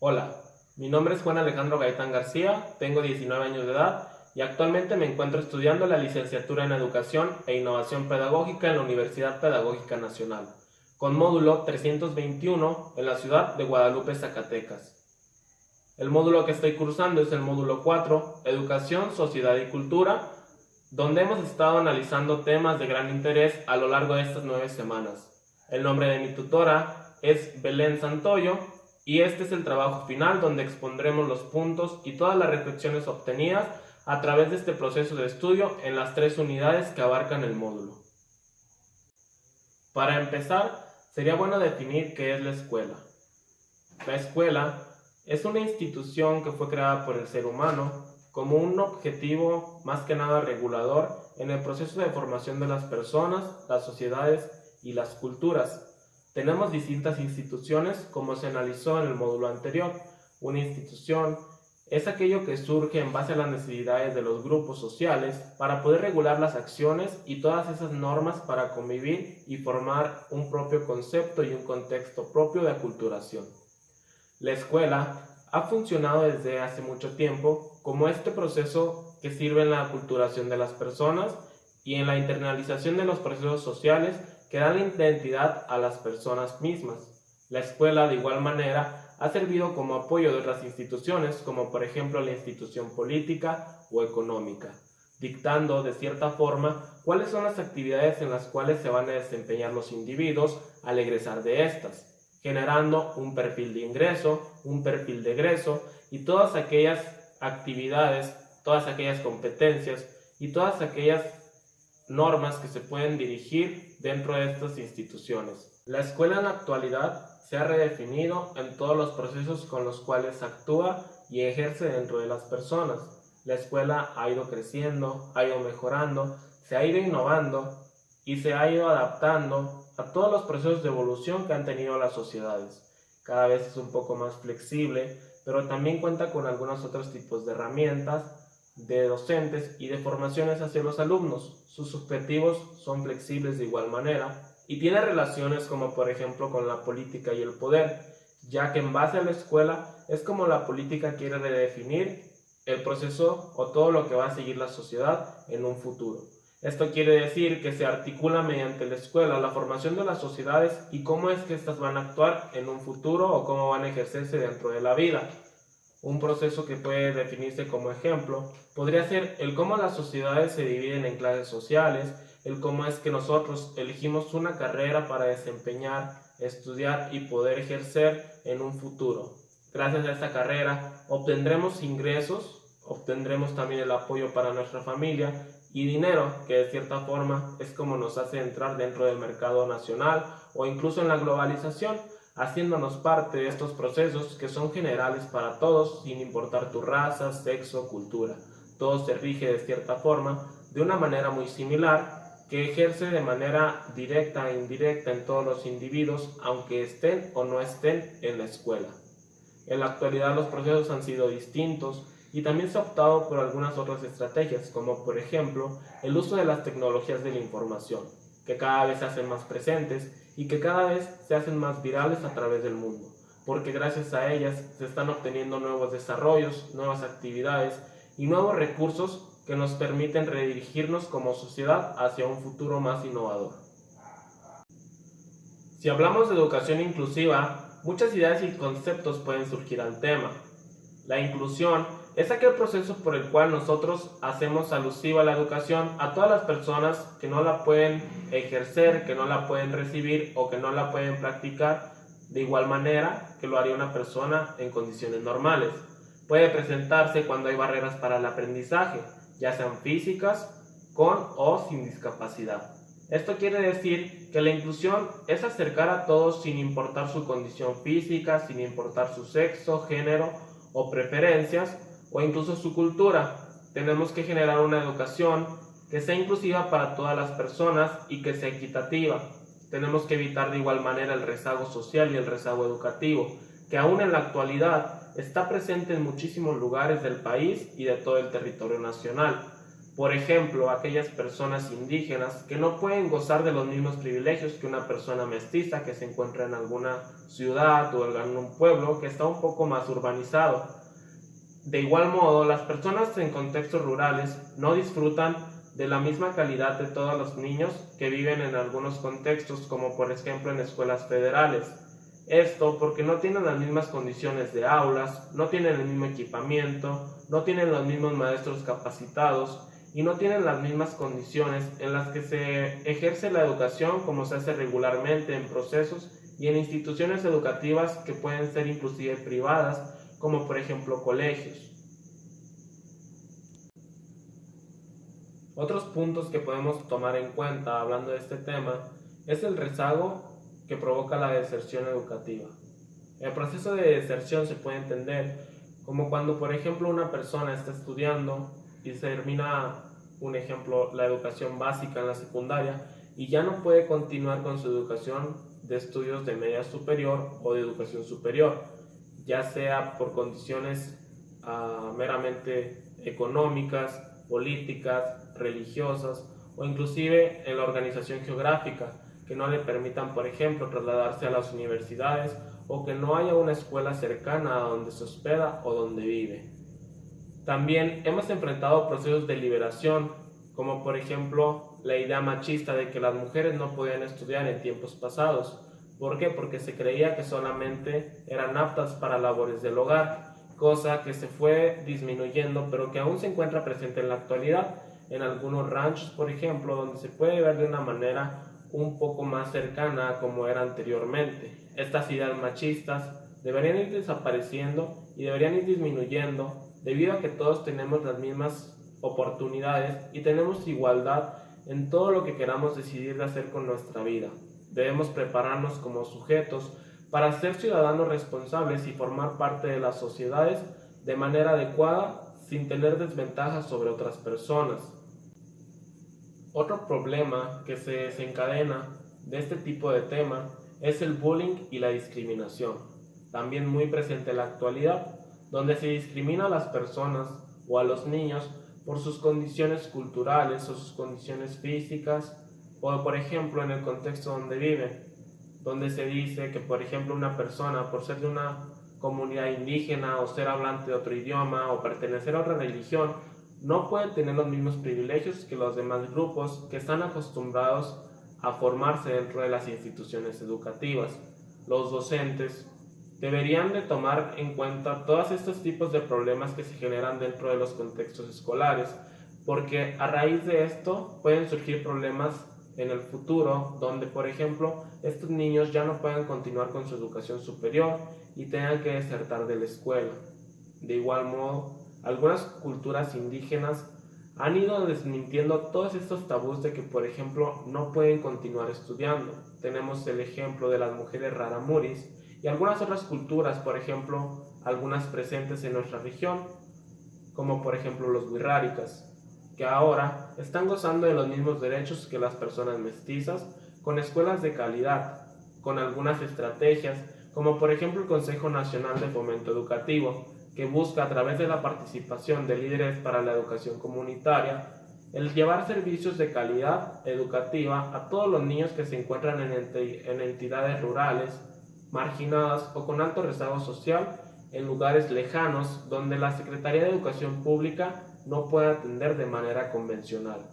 Hola, mi nombre es Juan Alejandro Gaitán García, tengo 19 años de edad y actualmente me encuentro estudiando la licenciatura en Educación e Innovación Pedagógica en la Universidad Pedagógica Nacional, con módulo 321 en la ciudad de Guadalupe, Zacatecas. El módulo que estoy cursando es el módulo 4, Educación, Sociedad y Cultura, donde hemos estado analizando temas de gran interés a lo largo de estas 9 semanas. El nombre de mi tutora es Belén Santoyo y este es el trabajo final donde expondremos los puntos y todas las reflexiones obtenidas a través de este proceso de estudio en las 3 unidades que abarcan el módulo. Para empezar, sería bueno definir qué es la escuela. La escuela es una institución que fue creada por el ser humano como un objetivo más que nada regulador en el proceso de formación de las personas, las sociedades y las culturas. Tenemos distintas instituciones como se analizó en el módulo anterior. Una institución es aquello que surge en base a las necesidades de los grupos sociales para poder regular las acciones y todas esas normas para convivir y formar un propio concepto y un contexto propio de aculturación. La escuela ha funcionado desde hace mucho tiempo como este proceso que sirve en la aculturación de las personas y en la internalización de los procesos sociales que dan identidad a las personas mismas. La escuela, de igual manera, ha servido como apoyo de otras instituciones, como por ejemplo la institución política o económica, dictando de cierta forma cuáles son las actividades en las cuales se van a desempeñar los individuos al egresar de estas, generando un perfil de ingreso, un perfil de egreso y todas aquellas actividades, todas aquellas competencias y todas aquellas normas que se pueden dirigir dentro de estas instituciones. La escuela en la actualidad se ha redefinido en todos los procesos con los cuales actúa y ejerce dentro de las personas. La escuela ha ido creciendo, ha ido mejorando, se ha ido innovando y se ha ido adaptando a todos los procesos de evolución que han tenido las sociedades. Cada vez es un poco más flexible, pero también cuenta con algunos otros tipos de herramientas, de docentes y de formaciones hacia los alumnos. Sus objetivos son flexibles de igual manera y tiene relaciones como por ejemplo con la política y el poder, ya que en base a la escuela es como la política quiere redefinir el proceso o todo lo que va a seguir la sociedad en un futuro. Esto quiere decir que se articula mediante la escuela la formación de las sociedades y cómo es que éstas van a actuar en un futuro o cómo van a ejercerse dentro de la vida. Un proceso que puede definirse como ejemplo podría ser el cómo las sociedades se dividen en clases sociales, el cómo es que nosotros elegimos una carrera para desempeñar, estudiar y poder ejercer en un futuro. Gracias a esta carrera obtendremos ingresos, obtendremos también el apoyo para nuestra familia y dinero, que de cierta forma es como nos hace entrar dentro del mercado nacional o incluso en la globalización, haciéndonos parte de estos procesos que son generales para todos sin importar tu raza, sexo, cultura. Todo se rige de cierta forma, de una manera muy similar, que ejerce de manera directa e indirecta en todos los individuos, aunque estén o no estén en la escuela. En la actualidad los procesos han sido distintos y también se ha optado por algunas otras estrategias, como por ejemplo el uso de las tecnologías de la información, que cada vez se hacen más presentes y que cada vez se hacen más virales a través del mundo, porque gracias a ellas se están obteniendo nuevos desarrollos, nuevas actividades y nuevos recursos que nos permiten redirigirnos como sociedad hacia un futuro más innovador. Si hablamos de educación inclusiva, muchas ideas y conceptos pueden surgir al tema. La inclusión es aquel proceso por el cual nosotros hacemos alusiva a la educación a todas las personas que no la pueden ejercer, que no la pueden recibir o que no la pueden practicar de igual manera que lo haría una persona en condiciones normales. Puede presentarse cuando hay barreras para el aprendizaje, ya sean físicas, con o sin discapacidad. Esto quiere decir que la inclusión es acercar a todos sin importar su condición física, sin importar su sexo, género o preferencias o incluso su cultura. Tenemos que generar una educación que sea inclusiva para todas las personas y que sea equitativa. Tenemos que evitar de igual manera el rezago social y el rezago educativo, que aún en la actualidad está presente en muchísimos lugares del país y de todo el territorio nacional. Por ejemplo, aquellas personas indígenas que no pueden gozar de los mismos privilegios que una persona mestiza que se encuentra en alguna ciudad o en algún pueblo que está un poco más urbanizado. De igual modo, las personas en contextos rurales no disfrutan de la misma calidad de todos los niños que viven en algunos contextos, como por ejemplo en escuelas federales. Esto porque no tienen las mismas condiciones de aulas, no tienen el mismo equipamiento, no tienen los mismos maestros capacitados y no tienen las mismas condiciones en las que se ejerce la educación como se hace regularmente en procesos y en instituciones educativas que pueden ser inclusive privadas, como por ejemplo colegios. Otros puntos que podemos tomar en cuenta hablando de este tema es el rezago que provoca la deserción educativa. El proceso de deserción se puede entender como cuando, por ejemplo, una persona está estudiando y termina, un ejemplo, la educación básica en la secundaria y ya no puede continuar con su educación de estudios de media superior o de educación superior, ya sea por condiciones meramente económicas, políticas, religiosas o inclusive en la organización geográfica, que no le permitan, por ejemplo, trasladarse a las universidades o que no haya una escuela cercana a donde se hospeda o donde vive. También hemos enfrentado procesos de liberación, como por ejemplo la idea machista de que las mujeres no podían estudiar en tiempos pasados. ¿Por qué? Porque se creía que solamente eran aptas para labores del hogar, cosa que se fue disminuyendo, pero que aún se encuentra presente en la actualidad, en algunos ranchos, por ejemplo, donde se puede ver de una manera un poco más cercana a como era anteriormente. Estas ideas machistas deberían ir desapareciendo y deberían ir disminuyendo debido a que todos tenemos las mismas oportunidades y tenemos igualdad en todo lo que queramos decidir de hacer con nuestra vida. Debemos prepararnos como sujetos para ser ciudadanos responsables y formar parte de las sociedades de manera adecuada sin tener desventajas sobre otras personas. Otro problema que se desencadena de este tipo de tema es el bullying y la discriminación, también muy presente en la actualidad, donde se discrimina a las personas o a los niños por sus condiciones culturales o sus condiciones físicas o por ejemplo en el contexto donde viven, donde se dice que por ejemplo una persona por ser de una comunidad indígena o ser hablante de otro idioma o pertenecer a otra religión no puede tener los mismos privilegios que los demás grupos que están acostumbrados a formarse dentro de las instituciones educativas. Los docentes deberían de tomar en cuenta todos estos tipos de problemas que se generan dentro de los contextos escolares, porque a raíz de esto pueden surgir problemas en el futuro, donde por ejemplo estos niños ya no puedan continuar con su educación superior y tengan que desertar de la escuela. De igual modo, algunas culturas indígenas han ido desmintiendo todos estos tabús de que, por ejemplo, no pueden continuar estudiando. Tenemos el ejemplo de las mujeres raramuris y algunas otras culturas, por ejemplo, algunas presentes en nuestra región, como por ejemplo los wixárikas, que ahora están gozando de los mismos derechos que las personas mestizas, con escuelas de calidad, con algunas estrategias, como por ejemplo el Consejo Nacional de Fomento Educativo, que busca a través de la participación de líderes para la educación comunitaria, el llevar servicios de calidad educativa a todos los niños que se encuentran en entidades rurales, marginadas o con alto rezago social, en lugares lejanos donde la Secretaría de Educación Pública no puede atender de manera convencional.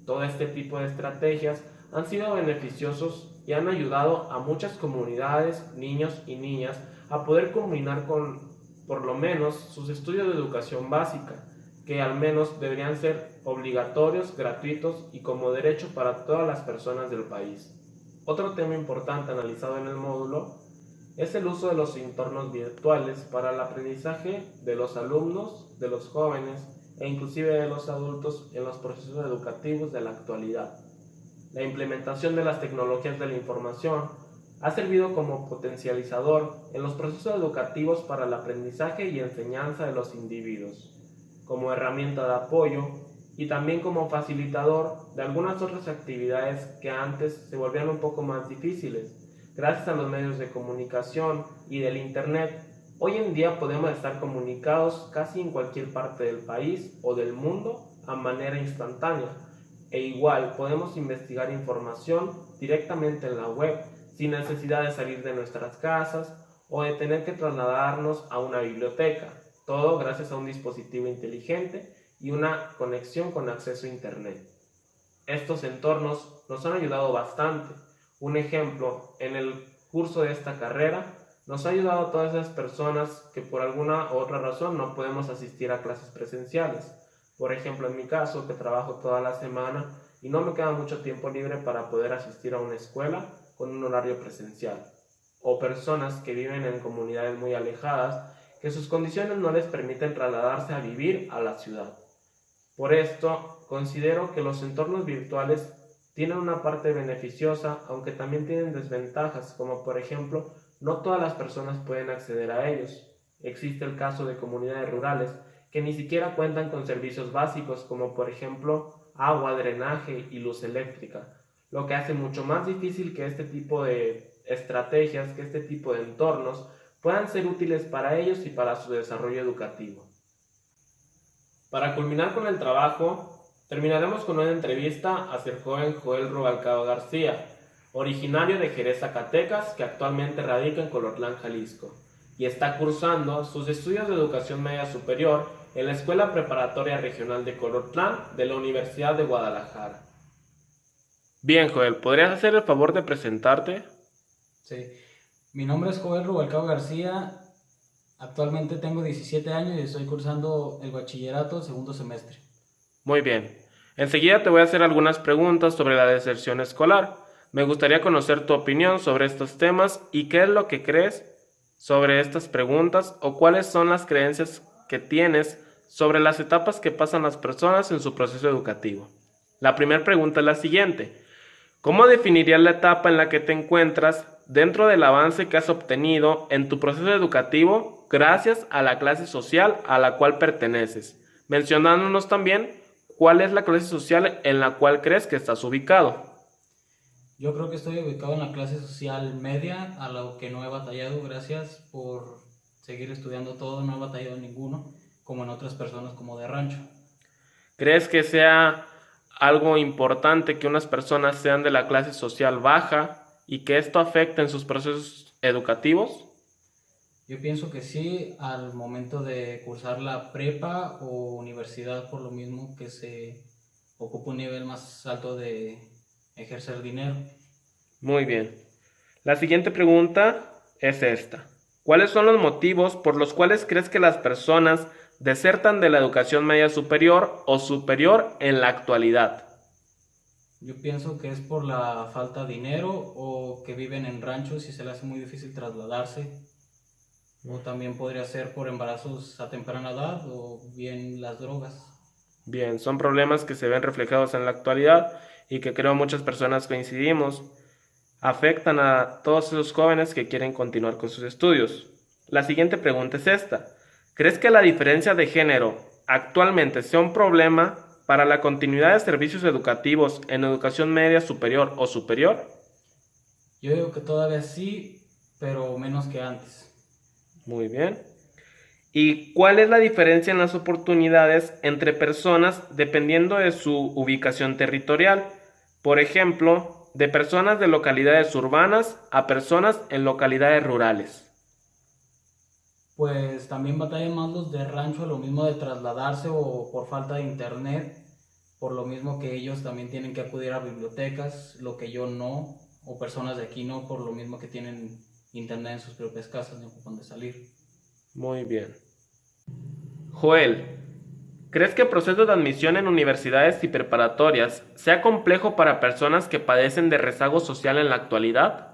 Todo este tipo de estrategias han sido beneficiosos y han ayudado a muchas comunidades, niños y niñas a poder combinar con por lo menos sus estudios de educación básica, que al menos deberían ser obligatorios, gratuitos y como derecho para todas las personas del país. Otro tema importante analizado en el módulo es el uso de los entornos virtuales para el aprendizaje de los alumnos, de los jóvenes e inclusive de los adultos en los procesos educativos de la actualidad. La implementación de las tecnologías de la información ha servido como potencializador en los procesos educativos para el aprendizaje y enseñanza de los individuos, como herramienta de apoyo y también como facilitador de algunas otras actividades que antes se volvían un poco más difíciles. Gracias a los medios de comunicación y del Internet, hoy en día podemos estar comunicados casi en cualquier parte del país o del mundo a manera instantánea. E igual podemos investigar información directamente en la web sin necesidad de salir de nuestras casas o de tener que trasladarnos a una biblioteca. Todo gracias a un dispositivo inteligente y una conexión con acceso a Internet. Estos entornos nos han ayudado bastante. Un ejemplo, en el curso de esta carrera, nos ha ayudado a todas esas personas que por alguna u otra razón no podemos asistir a clases presenciales. Por ejemplo, en mi caso, que trabajo toda la semana y no me queda mucho tiempo libre para poder asistir a una escuela con un horario presencial. O personas que viven en comunidades muy alejadas, que sus condiciones no les permiten trasladarse a vivir a la ciudad. Por esto, considero que los entornos virtuales tienen una parte beneficiosa, aunque también tienen desventajas, como por ejemplo, no todas las personas pueden acceder a ellos. Existe el caso de comunidades rurales que ni siquiera cuentan con servicios básicos como por ejemplo agua, drenaje y luz eléctrica, lo que hace mucho más difícil que este tipo de estrategias, que este tipo de entornos puedan ser útiles para ellos y para su desarrollo educativo. Para culminar con el trabajo, terminaremos con una entrevista hacia el joven Joel Rubalcaba García, originario de Jerez, Zacatecas, que actualmente radica en Colotlán, Jalisco, y está cursando sus estudios de educación media superior en la Escuela Preparatoria Regional de Colotlán de la Universidad de Guadalajara. Bien, Joel, ¿podrías hacer el favor de presentarte? Sí, mi nombre es Joel Rubalcaba García, actualmente tengo 17 años y estoy cursando el bachillerato segundo semestre. Muy bien. Enseguida te voy a hacer algunas preguntas sobre la deserción escolar. Me gustaría conocer tu opinión sobre estos temas y qué es lo que crees sobre estas preguntas o cuáles son las creencias que tienes sobre las etapas que pasan las personas en su proceso educativo. La primera pregunta es la siguiente. ¿Cómo definirías la etapa en la que te encuentras dentro del avance que has obtenido en tu proceso educativo gracias a la clase social a la cual perteneces? Mencionándonos también cuál es la clase social en la cual crees que estás ubicado. Yo creo que estoy ubicado en la clase social media, a lo que no he batallado, gracias por seguir estudiando todo, no he batallado ninguno, como en otras personas como de rancho. ¿Crees que sea algo importante que unas personas sean de la clase social baja y que esto afecte en sus procesos educativos? Yo pienso que sí, al momento de cursar la prepa o universidad, por lo mismo que se ocupa un nivel más alto de ejercer dinero. Muy bien. La siguiente pregunta es esta. ¿Cuáles son los motivos por los cuales crees que las personas desertan de la educación media superior o superior en la actualidad? Yo pienso que es por la falta de dinero o que viven en ranchos y se les hace muy difícil trasladarse. O también podría ser por embarazos a temprana edad o bien las drogas. Bien, son problemas que se ven reflejados en la actualidad y que creo muchas personas coincidimos. Afectan a todos esos jóvenes que quieren continuar con sus estudios. La siguiente pregunta es esta. ¿Crees que la diferencia de género actualmente sea un problema para la continuidad de servicios educativos en educación media superior o superior? Yo digo que todavía sí, pero menos que antes. Muy bien. ¿Y cuál es la diferencia en las oportunidades entre personas dependiendo de su ubicación territorial? Por ejemplo, de personas de localidades urbanas a personas en localidades rurales. Pues también batallan más los de rancho, lo mismo de trasladarse o por falta de internet, por lo mismo que ellos también tienen que acudir a bibliotecas, lo que yo no, o personas de aquí no, por lo mismo que tienen internet en sus propias casas, no ocupan de salir. Muy bien. Joel, ¿crees que el proceso de admisión en universidades y preparatorias sea complejo para personas que padecen de rezago social en la actualidad?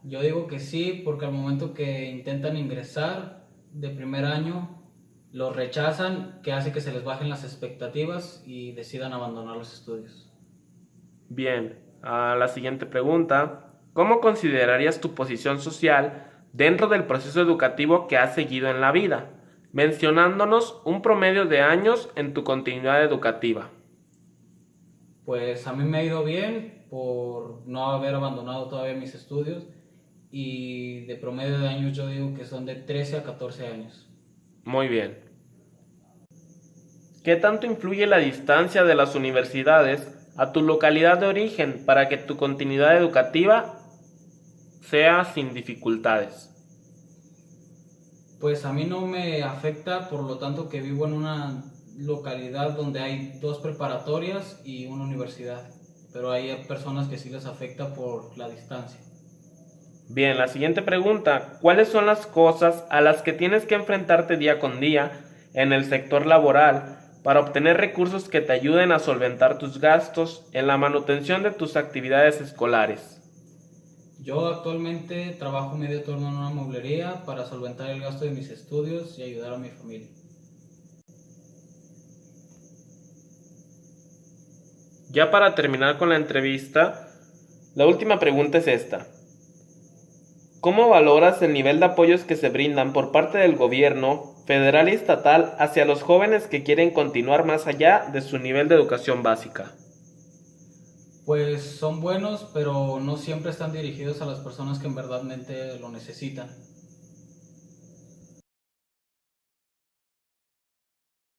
Yo digo que sí, porque al momento que intentan ingresar de primer año, los rechazan, que hace que se les bajen las expectativas y decidan abandonar los estudios. Bien, a la siguiente pregunta. ¿Cómo considerarías tu posición social dentro del proceso educativo que has seguido en la vida? Mencionándonos un promedio de años en tu continuidad educativa. Pues a mí me ha ido bien por no haber abandonado todavía mis estudios y de promedio de años yo digo que son de 13 a 14 años. Muy bien. ¿Qué tanto influye la distancia de las universidades a tu localidad de origen para que tu continuidad educativa sea sin dificultades? Pues a mí no me afecta, por lo tanto que vivo en una localidad donde hay 2 preparatorias y una universidad, pero hay personas que sí les afecta por la distancia. Bien, la siguiente pregunta, ¿cuáles son las cosas a las que tienes que enfrentarte día con día en el sector laboral para obtener recursos que te ayuden a solventar tus gastos en la manutención de tus actividades escolares? Yo actualmente trabajo medio turno en una mueblería para solventar el gasto de mis estudios y ayudar a mi familia. Ya para terminar con la entrevista, la última pregunta es esta. ¿Cómo valoras el nivel de apoyos que se brindan por parte del gobierno federal y estatal hacia los jóvenes que quieren continuar más allá de su nivel de educación básica? Pues son buenos, pero no siempre están dirigidos a las personas que en verdadmente lo necesitan.